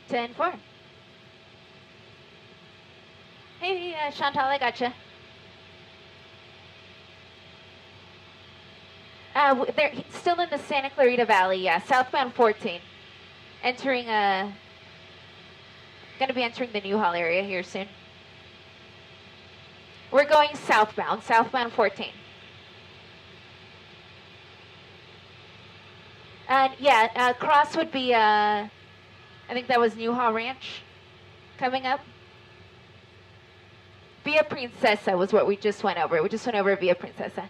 10-4. Hey, Chantal, I gotcha. They're still in the Santa Clarita Valley, yeah, southbound 14. Entering, gonna be entering the Newhall area here soon. We're going southbound 14. And yeah, cross would be, I think that was Newhall Ranch coming up. Via Princesa was what we just went over. We just went over Via Princesa.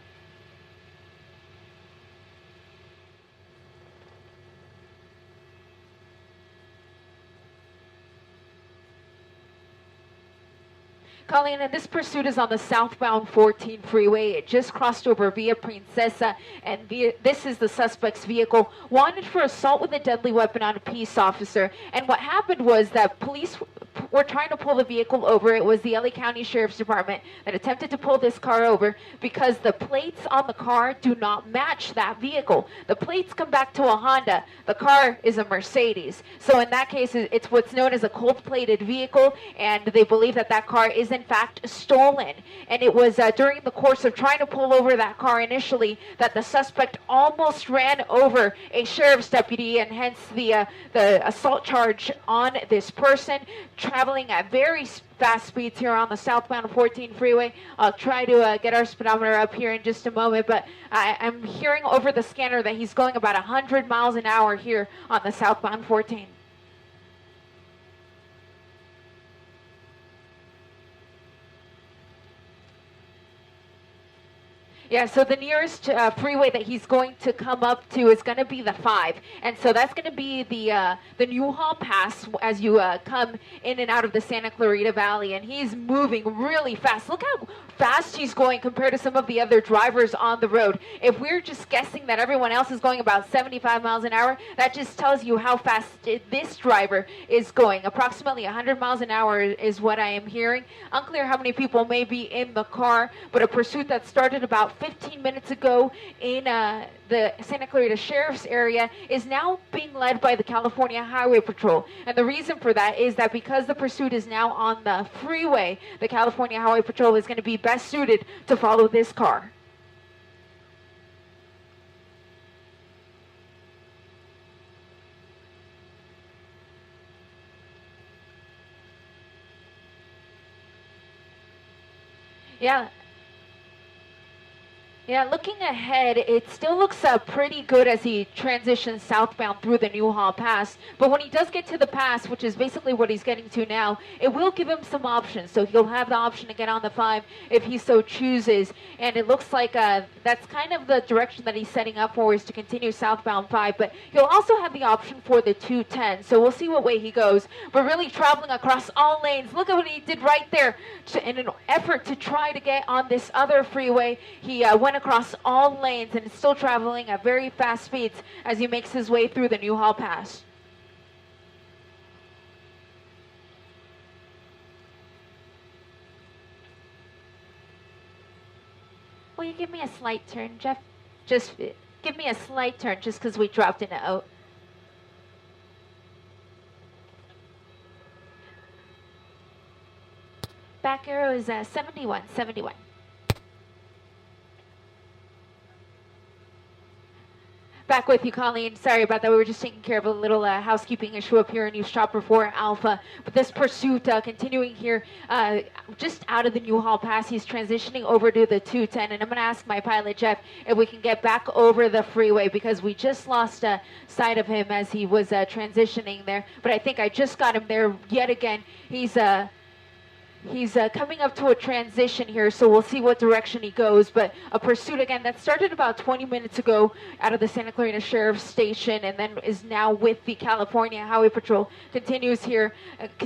Colleen, and this pursuit is on the southbound 14 freeway. It just crossed over Via Princesa, and this is the suspect's vehicle, wanted for assault with a deadly weapon on a peace officer. And what happened was that police were trying to pull the vehicle over. It was the LA County Sheriff's Department that attempted to pull this car over because the plates on the car do not match that vehicle. The plates come back to a Honda. The car is a Mercedes. So in that case, it's what's known as a cold-plated vehicle, and they believe that that car is in fact stolen. And it was during the course of trying to pull over that car initially that the suspect almost ran over a sheriff's deputy, and hence the assault charge on this person, traveling at very fast speeds here on the southbound 14 freeway. I'll try to get our speedometer up here in just a moment, but I'm hearing over the scanner that he's going about 100 miles an hour here on the southbound 14. Yeah, so the nearest freeway that he's going to come up to is going to be the 5. And so that's going to be the Newhall Pass as you come in and out of the Santa Clarita Valley. And he's moving really fast. Look how fast he's going compared to some of the other drivers on the road. If we're just guessing that everyone else is going about 75 miles an hour, that just tells you how fast this driver is going. Approximately 100 miles an hour is what I am hearing. Unclear how many people may be in the car, but a pursuit that started about 15 minutes ago in the Santa Clarita Sheriff's area is now being led by the California Highway Patrol. And the reason for that is that because the pursuit is now on the freeway, the California Highway Patrol is going to be best suited to follow this car. Yeah, looking ahead, it still looks pretty good as he transitions southbound through the Newhall Pass. But when he does get to the pass, which is basically what he's getting to now, it will give him some options. So he'll have the option to get on the 5 if he so chooses. And it looks like that's kind of the direction that he's setting up for, is to continue southbound 5. But he'll also have the option for the 210. So we'll see what way he goes. But really traveling across all lanes. Look at what he did right there. In an effort to try to get on this other freeway, he went across all lanes and is still traveling at very fast speeds as he makes his way through the Newhall Pass. Will you give me a slight turn, Jeff? Just give me a slight turn just because we dropped in a back arrow is 71. Back with you, Colleen. Sorry about that. We were just taking care of a little housekeeping issue up here in East Chopper 4 Alpha. But this pursuit continuing here just out of the Newhall Pass. He's transitioning over to the 210. And I'm going to ask my pilot, Jeff, if we can get back over the freeway because we just lost sight of him as he was transitioning there. But I think I just got him there yet again. He's coming up to a transition here, so we'll see what direction he goes. But a pursuit, again, that started about 20 minutes ago out of the Santa Clarita Sheriff's Station and then is now with the California Highway Patrol, continues here,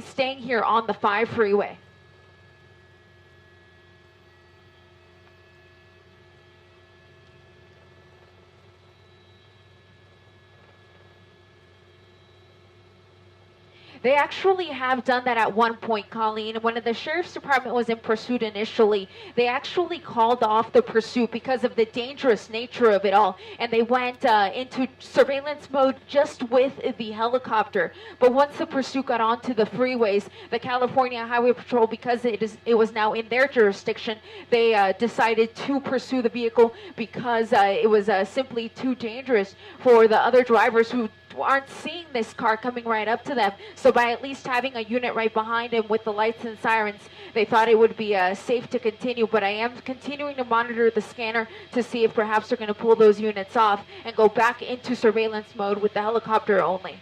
staying here on the 5 freeway. They actually have done that at one point, Colleen. When the sheriff's department was in pursuit initially, they actually called off the pursuit because of the dangerous nature of it all, and they went into surveillance mode just with the helicopter. But once the pursuit got onto the freeways, the California Highway Patrol, because it was now in their jurisdiction, they decided to pursue the vehicle because it was simply too dangerous for the other drivers who aren't seeing this car coming right up to them. So by at least having a unit right behind him with the lights and sirens, they thought it would be safe to continue. But I am continuing to monitor the scanner to see if perhaps they're going to pull those units off and go back into surveillance mode with the helicopter only.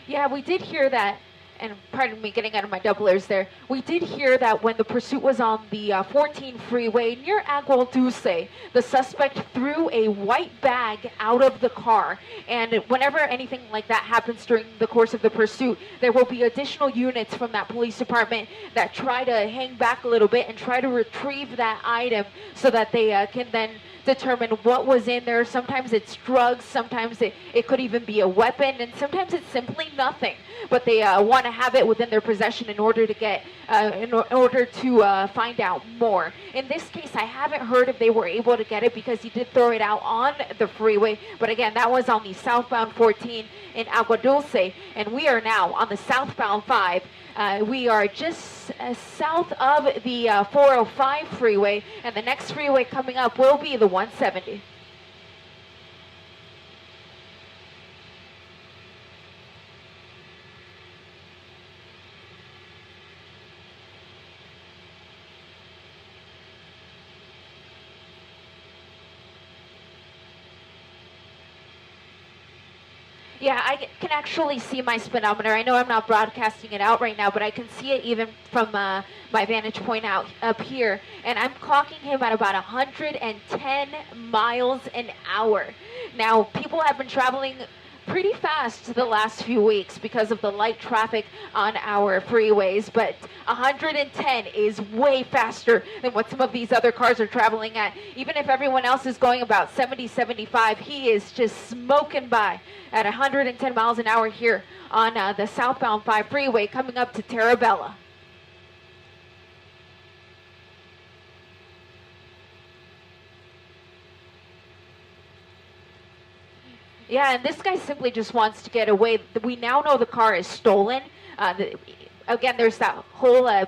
Yeah, we did hear that, and pardon me getting out of my doublers there. We did hear that when the pursuit was on the 14 freeway near Agua Dulce, the suspect threw a white bag out of the car. And whenever anything like that happens during the course of the pursuit, there will be additional units from that police department that try to hang back a little bit and try to retrieve that item so that they can then determine what was in there. Sometimes it's drugs, sometimes it could even be a weapon, and sometimes it's simply nothing. But they want to have it within their possession in order to get, in order to find out more. In this case, I haven't heard if they were able to get it because he did throw it out on the freeway. But again, that was on the southbound 14 in Agua Dulce, and we are now on the southbound 5. We are just south of the 405 freeway, and the next freeway coming up will be the 170. Yeah, I can actually see my speedometer. I know I'm not broadcasting it out right now, but I can see it even from my vantage point out up here. And I'm clocking him at about 110 miles an hour. Now, people have been traveling pretty fast the last few weeks because of the light traffic on our freeways, but 110 is way faster than what some of these other cars are traveling at. Even if everyone else is going about 70, 75, he is just smoking by at 110 miles an hour here on the southbound 5 freeway coming up to Terabella. Yeah, and this guy simply just wants to get away. We now know the car is stolen. Again, there's that whole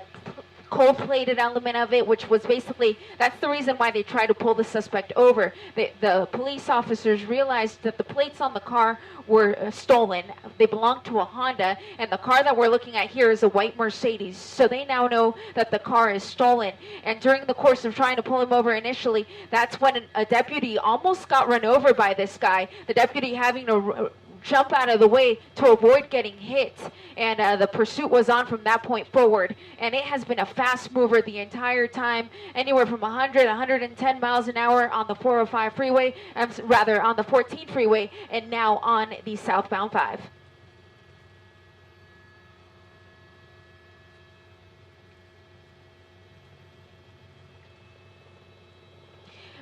cold-plated element of it, which was basically, that's the reason why they tried to pull the suspect over. The police officers realized that the plates on the car were stolen. They belonged to a Honda, and the car that we're looking at here is a white Mercedes. So they now know that the car is stolen. And during the course of trying to pull him over initially, that's when a deputy almost got run over by this guy. The deputy having to jump out of the way to avoid getting hit, and the pursuit was on from that point forward, and it has been a fast mover the entire time, anywhere from 100 110 miles an hour on the 405 freeway, rather on the 14 freeway, and now on the southbound 5.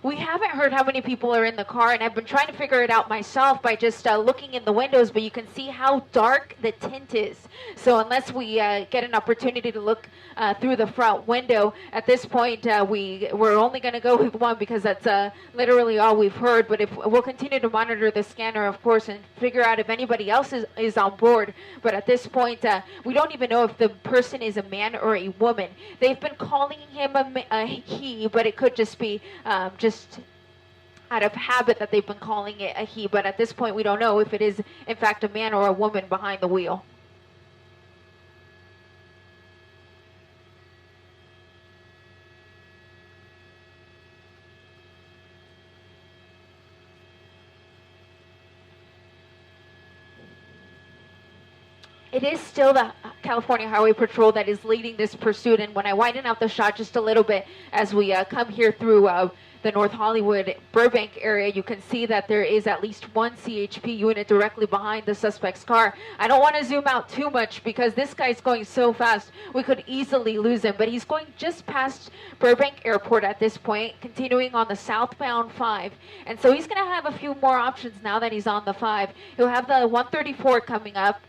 We haven't heard how many people are in the car, and I've been trying to figure it out myself by just looking in the windows, but you can see how dark the tint is. So unless we get an opportunity to look through the front window, at this point we're only going to go with one because that's literally all we've heard. But if we'll continue to monitor the scanner, of course, and figure out if anybody else is on board. But at this point, we don't even know if the person is a man or a woman. They've been calling him a he, but it could just be just out of habit that they've been calling it a he, but at this point we don't know if it is in fact a man or a woman behind the wheel. It is still the California Highway Patrol that is leading this pursuit. And when I widen out the shot just a little bit as we come here through the North Hollywood Burbank area, you can see that there is at least one CHP unit directly behind the suspect's car. I don't want to zoom out too much because this guy's going so fast we could easily lose him, but he's going just past Burbank Airport at this point, continuing on the southbound 5. And so he's going to have a few more options now that he's on the 5. He'll have the 134 coming up,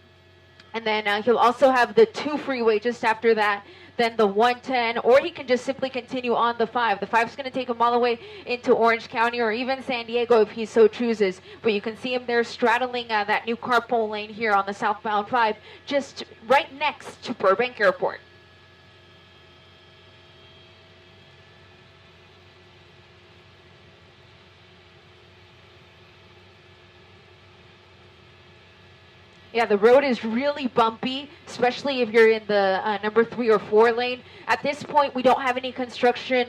and then he'll also have the 2 freeway just after that, then the 110, or he can just simply continue on the 5. The 5 is going to take him all the way into Orange County or even San Diego if he so chooses. But you can see him there straddling that new carpool lane here on the southbound 5, just right next to Burbank Airport. Yeah, the road is really bumpy, especially if you're in the number 3 or 4 lane. At this point, we don't have any construction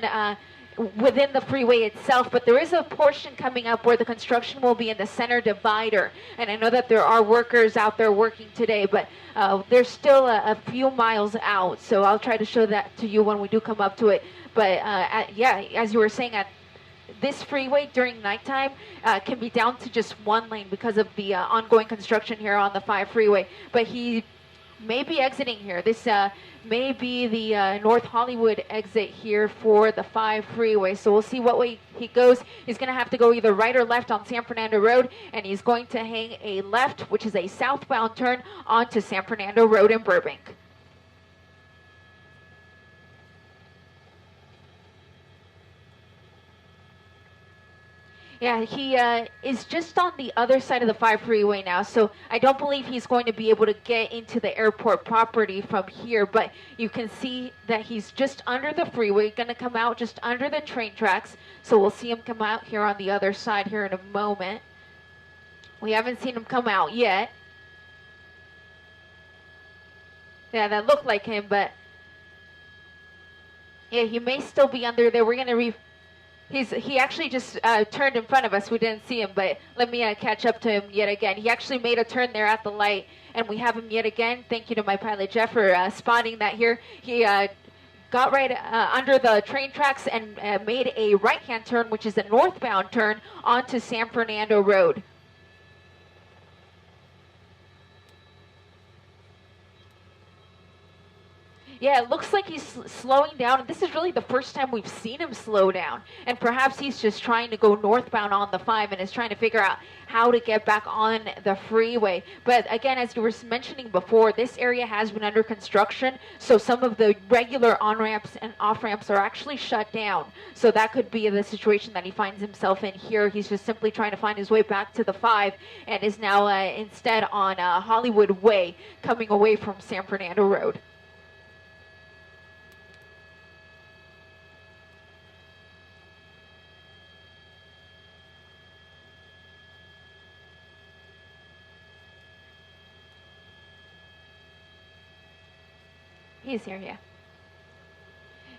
within the freeway itself, but there is a portion coming up where the construction will be in the center divider. And I know that there are workers out there working today, but there's still a few miles out. So I'll try to show that to you when we do come up to it. But yeah, as you were saying, at this freeway during nighttime can be down to just 1 lane because of the ongoing construction here on the 5 freeway. But he may be exiting here. This may be the North Hollywood exit here for the 5 freeway. So we'll see what way he goes. He's going to have to go either right or left on San Fernando Road, and he's going to hang a left, which is a southbound turn onto San Fernando Road in Burbank. Yeah, he is just on the other side of the 5 freeway now, so I don't believe he's going to be able to get into the airport property from here, but you can see that he's just under the freeway, going to come out just under the train tracks, so we'll see him come out here on the other side here in a moment. We haven't seen him come out yet. Yeah, that looked like him, but yeah, he may still be under there. We're going to he actually just turned in front of us. We didn't see him, but let me catch up to him yet again. He actually made a turn there at the light, and we have him yet again. Thank you to my pilot, Jeff, for spotting that here. He got right under the train tracks and made a right-hand turn, which is a northbound turn, onto San Fernando Road. Yeah, it looks like he's slowing down, and this is really the first time we've seen him slow down. And perhaps he's just trying to go northbound on the 5 and is trying to figure out how to get back on the freeway. But again, as you were mentioning before, this area has been under construction, so some of the regular on-ramps and off-ramps are actually shut down. So that could be the situation that he finds himself in here. He's just simply trying to find his way back to the 5 and is now instead on Hollywood Way, coming away from San Fernando Road. He's here, yeah.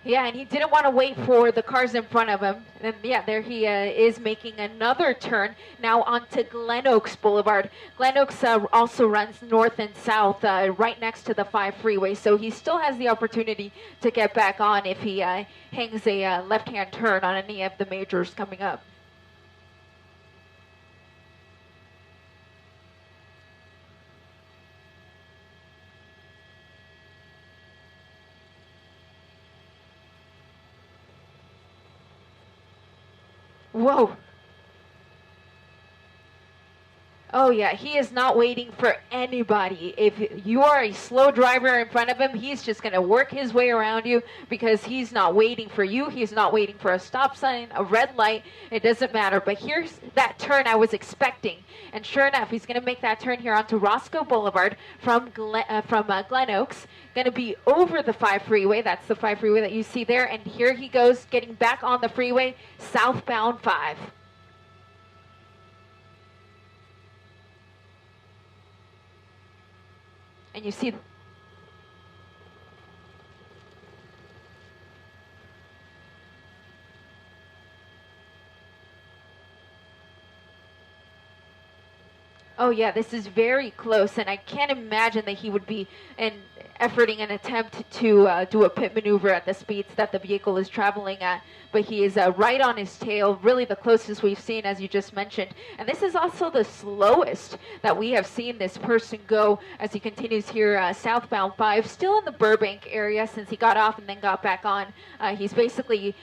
Yeah, and he didn't want to wait for the cars in front of him. And yeah, there he is making another turn now onto Glen Oaks Boulevard. Glen Oaks also runs north and south right next to the 5 freeway. So he still has the opportunity to get back on if he hangs a left-hand turn on any of the majors coming up. Whoa. Oh yeah, he is not waiting for anybody. If you are a slow driver in front of him, he's just going to work his way around you because he's not waiting for you. He's not waiting for a stop sign, a red light. It doesn't matter. But here's that turn I was expecting. And sure enough, he's going to make that turn here onto Roscoe Boulevard from Glen Oaks. Going to be over the 5 freeway. That's the 5 freeway that you see there. And here he goes, getting back on the freeway, southbound 5. And you see Oh yeah, this is very close, and I can't imagine that he would be efforting an attempt to do a pit maneuver at the speeds that the vehicle is traveling at. But he is right on his tail, really the closest we've seen, as you just mentioned. And this is also the slowest that we have seen this person go as he continues here southbound 5, still in the Burbank area since he got off and then got back on. He's basically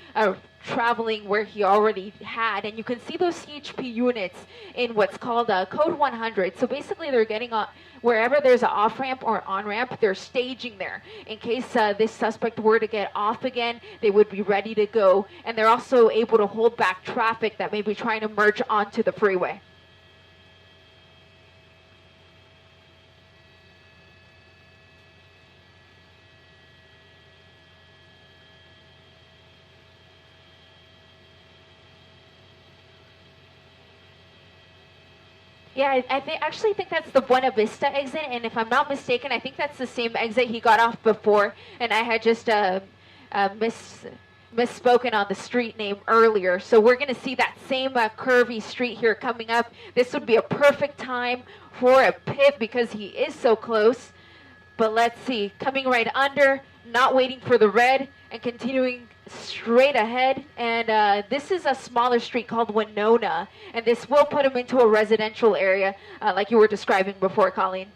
traveling where he already had, and you can see those CHP units in what's called code 100. So basically they're getting on wherever there's an off ramp or on ramp, they're staging there in case this suspect were to get off again. They would be ready to go, and they're also able to hold back traffic that may be trying to merge onto the freeway. Yeah, I actually think that's the Buena Vista exit, and if I'm not mistaken, I think that's the same exit he got off before, and I had just misspoken on the street name earlier. So we're going to see that same curvy street here coming up. This would be a perfect time for a pit because he is so close. But let's see, coming right under, not waiting for the red, and continuing straight ahead. And this is a smaller street called Winona, and this will put him into a residential area like you were describing before, Colleen.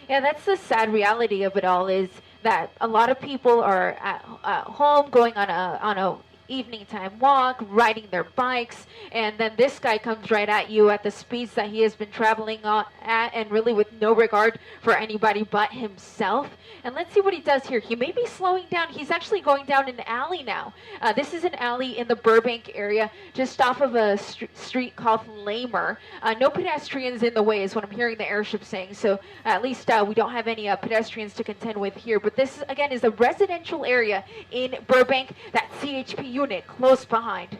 Yeah, that's the sad reality of it all, is that a lot of people are at home going on a evening time walk, riding their bikes, and then this guy comes right at you at the speeds that he has been traveling at, and really with no regard for anybody but himself. And let's see what he does here. He may be slowing down. He's actually going down an alley now. This is an alley in the Burbank area, just off of a street called Lamer. No pedestrians in the way is what I'm hearing the airship saying, so at least we don't have any pedestrians to contend with here. But this, again, is a residential area in Burbank, that CHP unit close behind.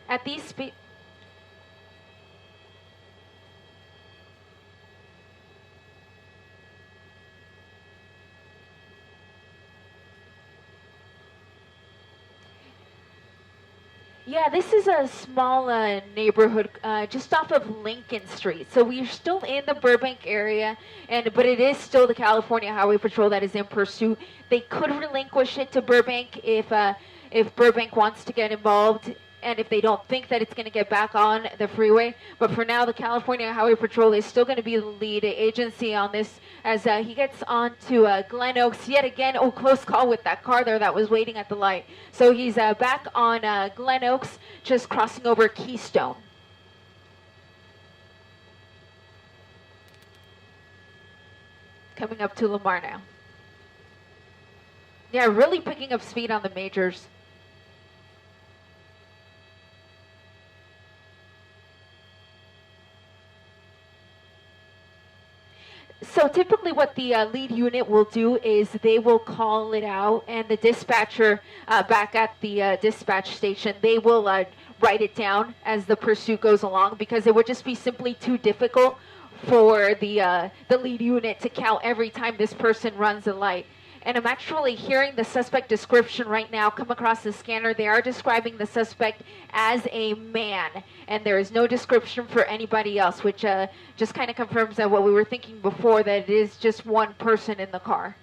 At these speeds. Yeah, this is a small neighborhood just off of Lincoln Street. So we're still in the Burbank area, but it is still the California Highway Patrol that is in pursuit. They could relinquish it to Burbank if Burbank wants to get involved, and if they don't think that it's going to get back on the freeway. But for now, the California Highway Patrol is still going to be the lead agency on this as he gets on to Glen Oaks. Yet again, oh, close call with that car there that was waiting at the light. So he's back on Glen Oaks, just crossing over Keystone. Coming up to Lamar now. Yeah, really picking up speed on the majors. So typically what the lead unit will do is they will call it out, and the dispatcher back at the dispatch station, they will write it down as the pursuit goes along, because it would just be simply too difficult for the lead unit to count every time this person runs a light. And I'm actually hearing the suspect description right now come across the scanner. They are describing the suspect as a man, and there is no description for anybody else, which just kind of confirms that what we were thinking before, that it is just one person in the car.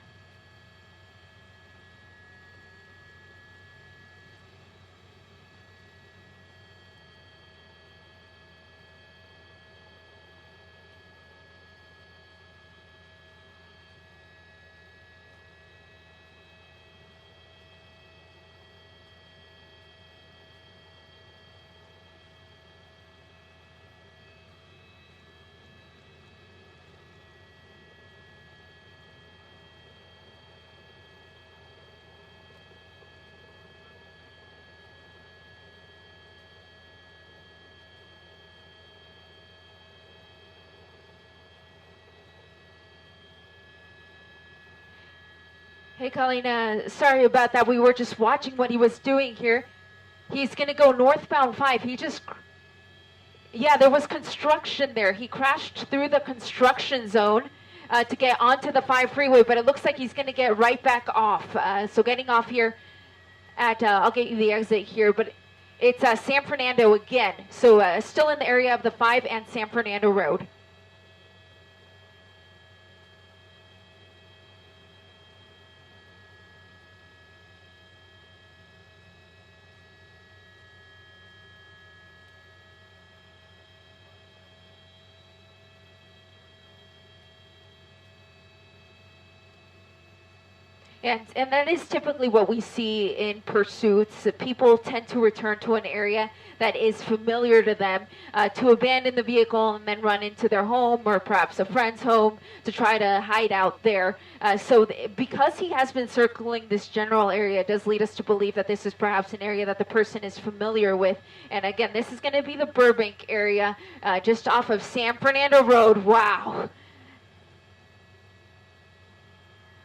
Hey, Colleen, sorry about that. We were just watching what he was doing here. He's going to go northbound 5. Yeah, there was construction there. He crashed through the construction zone to get onto the 5 freeway, but it looks like he's going to get right back off. So getting off here at, I'll get you the exit here, but it's San Fernando again. So still in the area of the 5 and San Fernando Road. And that is typically what we see in pursuits. People tend to return to an area that is familiar to them, to abandon the vehicle and then run into their home or perhaps a friend's home to try to hide out there. Because he has been circling this general area, it does lead us to believe that this is perhaps an area that the person is familiar with. And again, this is going to be the Burbank area, just off of San Fernando Road. Wow.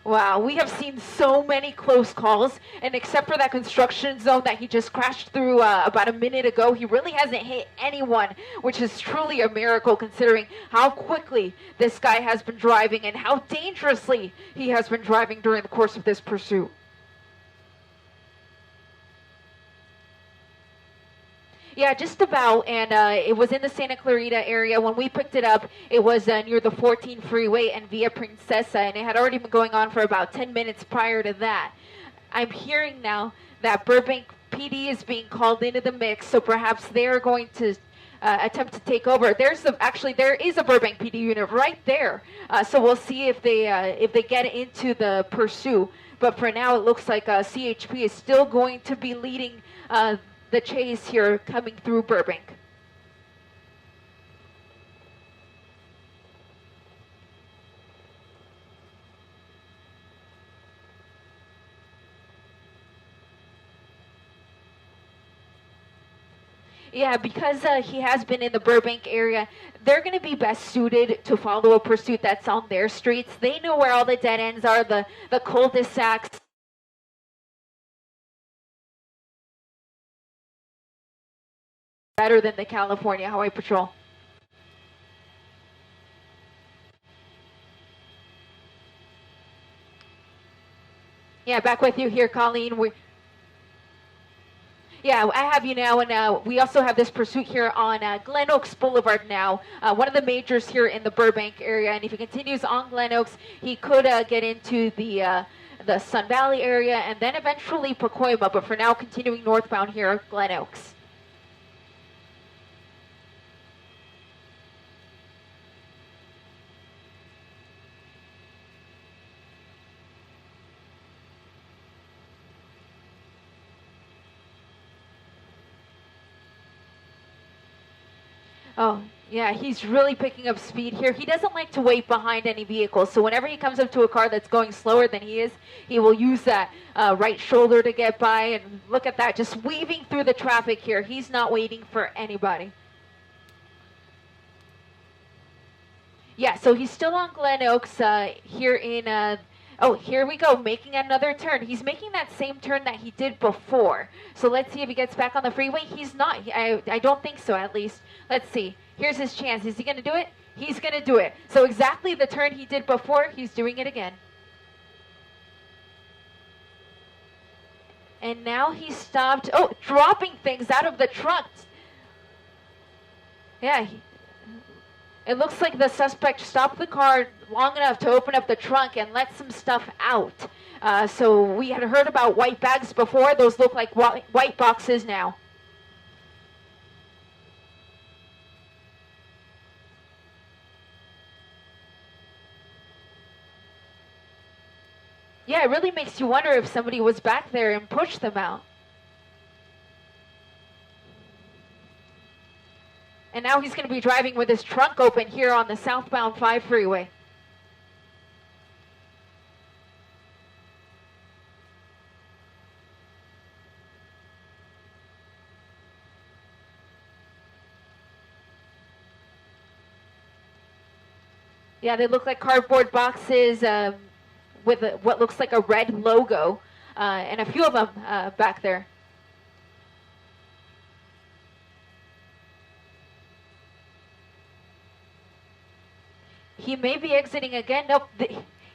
Wow, we have seen so many close calls, and except for that construction zone that he just crashed through about a minute ago, he really hasn't hit anyone, which is truly a miracle considering how quickly this guy has been driving and how dangerously he has been driving during the course of this pursuit. Yeah, just about, and it was in the Santa Clarita area. When we picked it up, it was near the 14 freeway and Via Princesa, and it had already been going on for about 10 minutes prior to that. I'm hearing now that Burbank PD is being called into the mix, so perhaps they're going to attempt to take over. There is a Burbank PD unit right there, so we'll see if they get into the pursuit. But for now, it looks like CHP is still going to be leading the chase here coming through Burbank. Yeah, because he has been in the Burbank area, they're going to be best suited to follow a pursuit that's on their streets. They know where all the dead ends are, the cul-de-sacs. Better than the California Highway Patrol. Yeah, back with you here, Colleen. Yeah, I have you now, and we also have this pursuit here on Glen Oaks Boulevard now, one of the majors here in the Burbank area. And if he continues on Glen Oaks, he could get into the Sun Valley area and then eventually Pacoima. But for now, continuing northbound here at Glen Oaks. Oh, yeah, he's really picking up speed here. He doesn't like to wait behind any vehicles, so whenever he comes up to a car that's going slower than he is, he will use that right shoulder to get by. And look at that, just weaving through the traffic here. He's not waiting for anybody. Yeah, so he's still on Glen Oaks here in... Oh, here we go, making another turn. He's making that same turn that he did before. So let's see if he gets back on the freeway. He's not. I don't think so, at least. Let's see. Here's his chance. Is he going to do it? He's going to do it. So exactly the turn he did before, he's doing it again. And now he stopped. Oh, dropping things out of the truck. Yeah, it looks like the suspect stopped the car long enough to open up the trunk and let some stuff out. So we had heard about white bags before. Those look like white boxes now. Yeah, it really makes you wonder if somebody was back there and pushed them out. And now he's going to be driving with his trunk open here on the southbound 5 freeway. Yeah, they look like cardboard boxes. with what looks like a red logo, and a few of them back there. He may be exiting again. Nope.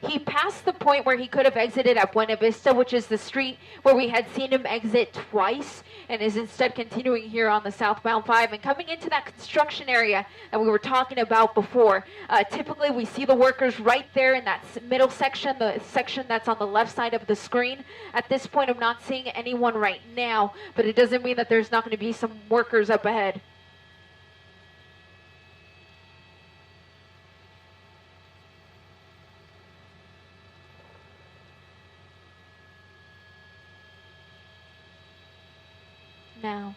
He passed the point where he could have exited at Buena Vista, which is the street where we had seen him exit twice, and is instead continuing here on the southbound 5 and coming into that construction area that we were talking about before. Typically, we see the workers right there in that middle section, the section that's on the left side of the screen. At this point, I'm not seeing anyone right now, but it doesn't mean that there's not going to be some workers up ahead. Now.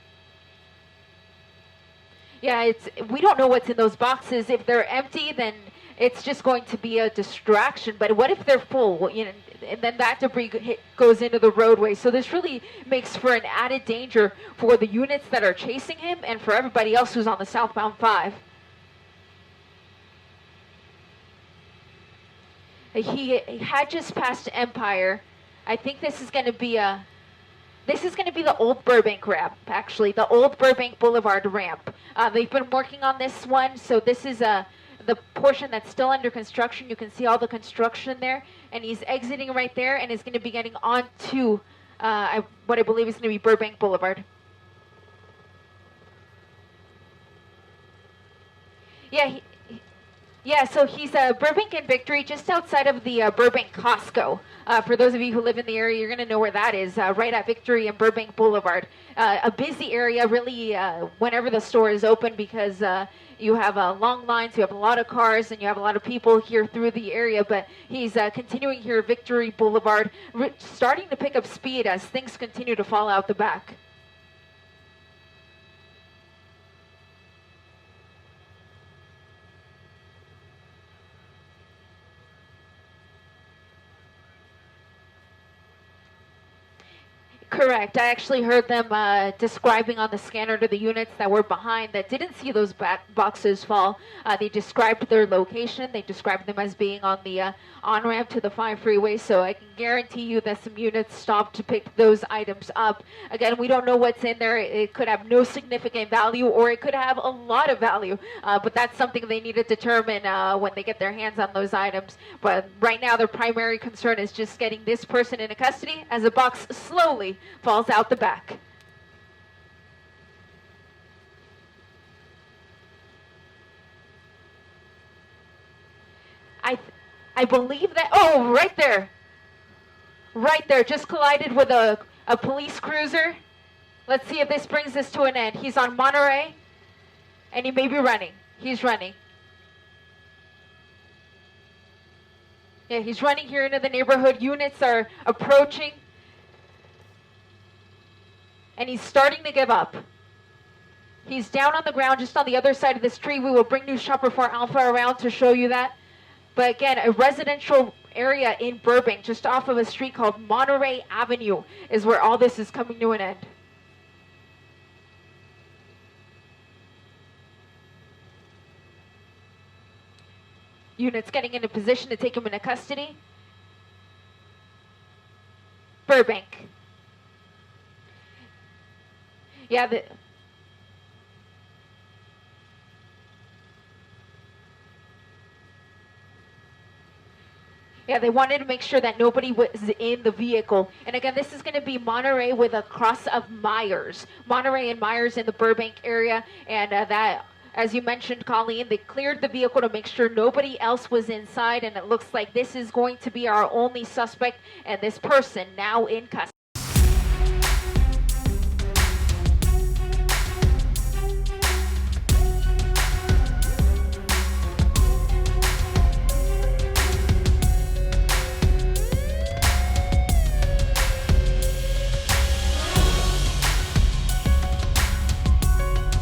Yeah, we don't know what's in those boxes. If they're empty, then it's just going to be a distraction. But what if they're full? You know, and then that debris goes into the roadway. So this really makes for an added danger for the units that are chasing him and for everybody else who's on the southbound 5. He had just passed Empire. I think this is going to be a... This is going to be the old Burbank ramp, actually, the old Burbank Boulevard ramp. They've been working on this one, so this is the portion that's still under construction. You can see all the construction there, and he's exiting right there and is going to be getting onto what I believe is going to be Burbank Boulevard. Yeah, yeah, so he's Burbank and Victory, just outside of the Burbank Costco. For those of you who live in the area, you're going to know where that is, right at Victory and Burbank Boulevard. A busy area, really, whenever the store is open, because you have long lines, you have a lot of cars, and you have a lot of people here through the area. But he's continuing here at Victory Boulevard, starting to pick up speed as things continue to fall out the back. Correct. I actually heard them describing on the scanner to the units that were behind that didn't see those boxes fall. They described their location. They described them as being on the on-ramp to the 5 freeway, so I can guarantee you that some units stopped to pick those items up. Again, we don't know what's in there. It could have no significant value, or it could have a lot of value, but that's something they need to determine when they get their hands on those items. But right now, their primary concern is just getting this person into custody as a box slowly falls out the back. I believe that, oh, right there, just collided with a police cruiser. Let's see if this brings this to an end. He's on Monterey, and he may be running. He's running. Yeah, he's running here into the neighborhood. Units are approaching. And he's starting to give up. He's down on the ground just on the other side of this tree. We will bring News Chopper 4 Alpha around to show you that. But again, a residential area in Burbank, just off of a street called Monterey Avenue, is where all this is coming to an end. Units getting into position to take him into custody. Burbank. Yeah, they wanted to make sure that nobody was in the vehicle. And again, this is going to be Monterey with a cross of Myers. Monterey and Myers in the Burbank area. And that, as you mentioned, Colleen, they cleared the vehicle to make sure nobody else was inside. And it looks like this is going to be our only suspect and this person now in custody.